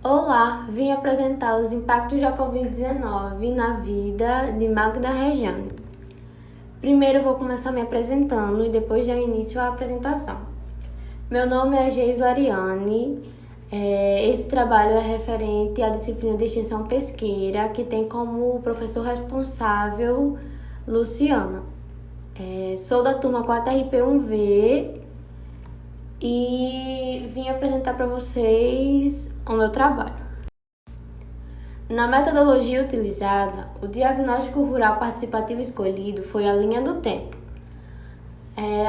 Olá, vim apresentar os impactos da Covid-19 na vida de Magda Rejane. Primeiro vou começar me apresentando e depois já inicio a apresentação. Meu nome é Geisla Ariane. Esse trabalho é referente à disciplina de extensão pesqueira, que tem como professor responsável Luciana. Sou da turma 4RP1V e vim apresentar para vocês o meu trabalho. Na metodologia utilizada, o diagnóstico rural participativo escolhido foi a linha do tempo.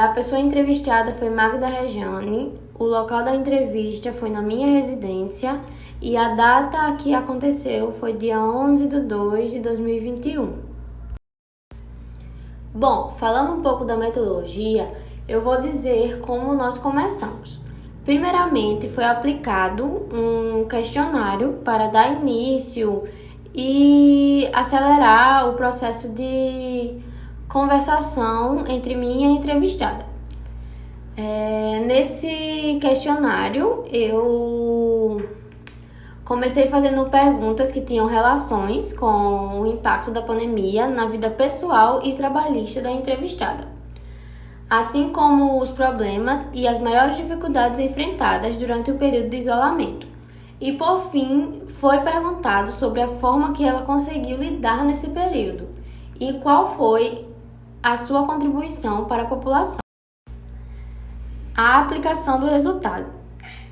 A pessoa entrevistada foi Magda Rejane, o local da entrevista foi na minha residência e a data que aconteceu foi dia 11/2/2021. Bom, falando um pouco da metodologia, eu vou dizer como nós começamos. Primeiramente, foi aplicado um questionário para dar início e acelerar o processo de conversação entre mim e a entrevistada. Nesse questionário, eu comecei fazendo perguntas que tinham relações com o impacto da pandemia na vida pessoal e trabalhista da entrevistada, assim como os problemas e as maiores dificuldades enfrentadas durante o período de isolamento. E, por fim, foi perguntado sobre a forma que ela conseguiu lidar nesse período e qual foi a sua contribuição para a população. A aplicação do resultado.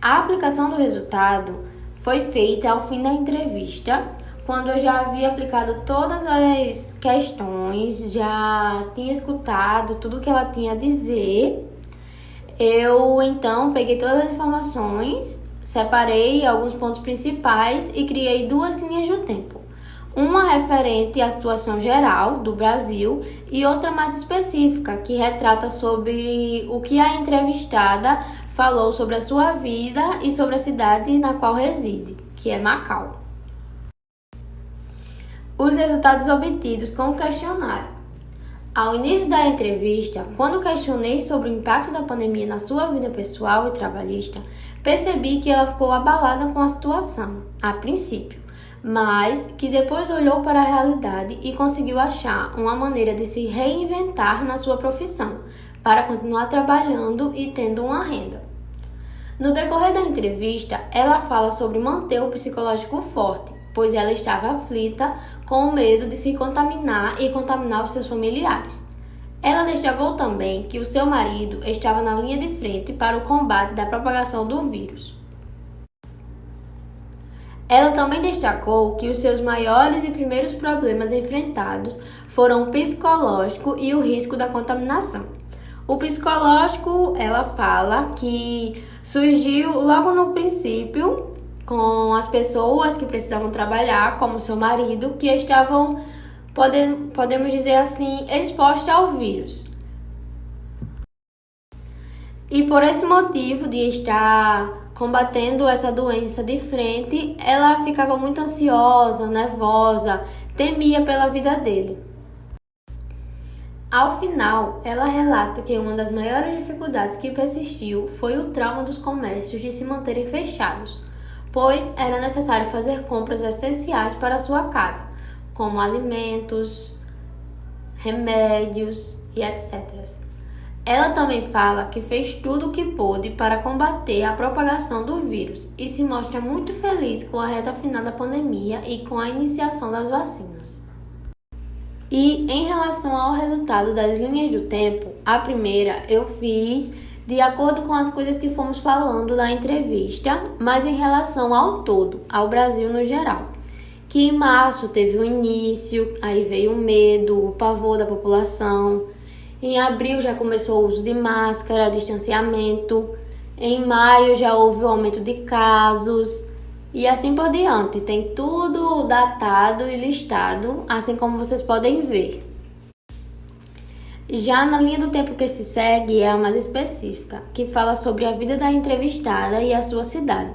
A aplicação do resultado foi feita ao fim da entrevista, quando eu já havia aplicado todas as questões, já tinha escutado tudo que ela tinha a dizer. Eu então peguei todas as informações, separei alguns pontos principais e criei 2 linhas do tempo. Uma referente à situação geral do Brasil e outra mais específica, que retrata sobre o que a entrevistada falou sobre a sua vida e sobre a cidade na qual reside, que é Macau. Os resultados obtidos com o questionário. Ao início da entrevista, quando questionei sobre o impacto da pandemia na sua vida pessoal e trabalhista, percebi que ela ficou abalada com a situação, a princípio, mas que depois olhou para a realidade e conseguiu achar uma maneira de se reinventar na sua profissão, para continuar trabalhando e tendo uma renda. No decorrer da entrevista, ela fala sobre manter o psicológico forte, pois ela estava aflita com medo de se contaminar e contaminar os seus familiares. Ela destacou também que o seu marido estava na linha de frente para o combate da propagação do vírus. Ela também destacou que os seus maiores e primeiros problemas enfrentados foram o psicológico e o risco da contaminação. O psicológico, ela fala que surgiu logo no princípio com as pessoas que precisavam trabalhar, como seu marido, que estavam, podemos dizer assim, expostos ao vírus. E por esse motivo de estar combatendo essa doença de frente, ela ficava muito ansiosa, nervosa, temia pela vida dele. Ao final, ela relata que uma das maiores dificuldades que persistiu foi o trauma dos comércios de se manterem fechados, pois era necessário fazer compras essenciais para sua casa, como alimentos, remédios e etc. Ela também fala que fez tudo o que pôde para combater a propagação do vírus e se mostra muito feliz com a reta final da pandemia e com a iniciação das vacinas. E em relação ao resultado das linhas do tempo, a primeira eu fiz de acordo com as coisas que fomos falando na entrevista, mas em relação ao todo, ao Brasil no geral. Que em março teve o início, aí veio o medo, o pavor da população. Em abril já começou o uso de máscara, distanciamento. Em maio já houve o aumento de casos. E assim por diante, tem tudo datado e listado, assim como vocês podem ver. Já na linha do tempo que se segue é a mais específica, que fala sobre a vida da entrevistada e a sua cidade.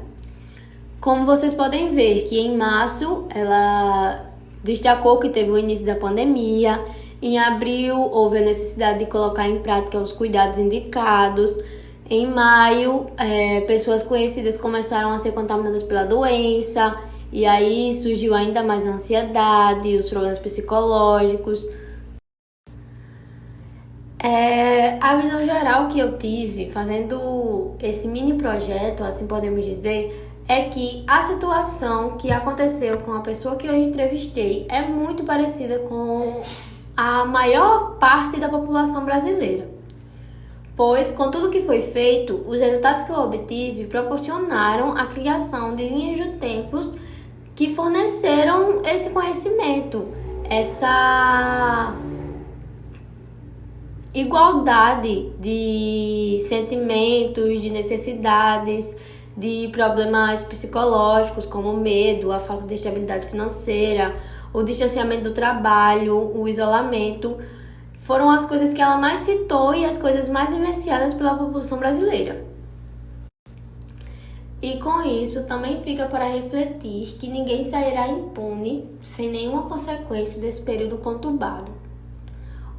Como vocês podem ver, que em março ela destacou que teve o início da pandemia, em abril houve a necessidade de colocar em prática os cuidados indicados, Em maio, pessoas conhecidas começaram a ser contaminadas pela doença, e aí surgiu ainda mais a ansiedade, os problemas psicológicos. A visão geral que eu tive fazendo esse mini projeto, assim podemos dizer, é que a situação que aconteceu com a pessoa que eu entrevistei é muito parecida com a maior parte da população brasileira. Pois, com tudo que foi feito, os resultados que eu obtive proporcionaram a criação de linhas de tempos que forneceram esse conhecimento, essa igualdade de sentimentos, de necessidades, de problemas psicológicos como o medo, a falta de estabilidade financeira, o distanciamento do trabalho, o isolamento, foram as coisas que ela mais citou e as coisas mais vivenciadas pela população brasileira. E com isso também fica para refletir que ninguém sairá impune sem nenhuma consequência desse período conturbado.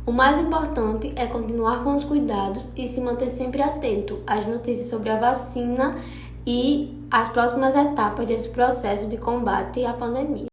O mais importante é continuar com os cuidados e se manter sempre atento às notícias sobre a vacina e as próximas etapas desse processo de combate à pandemia.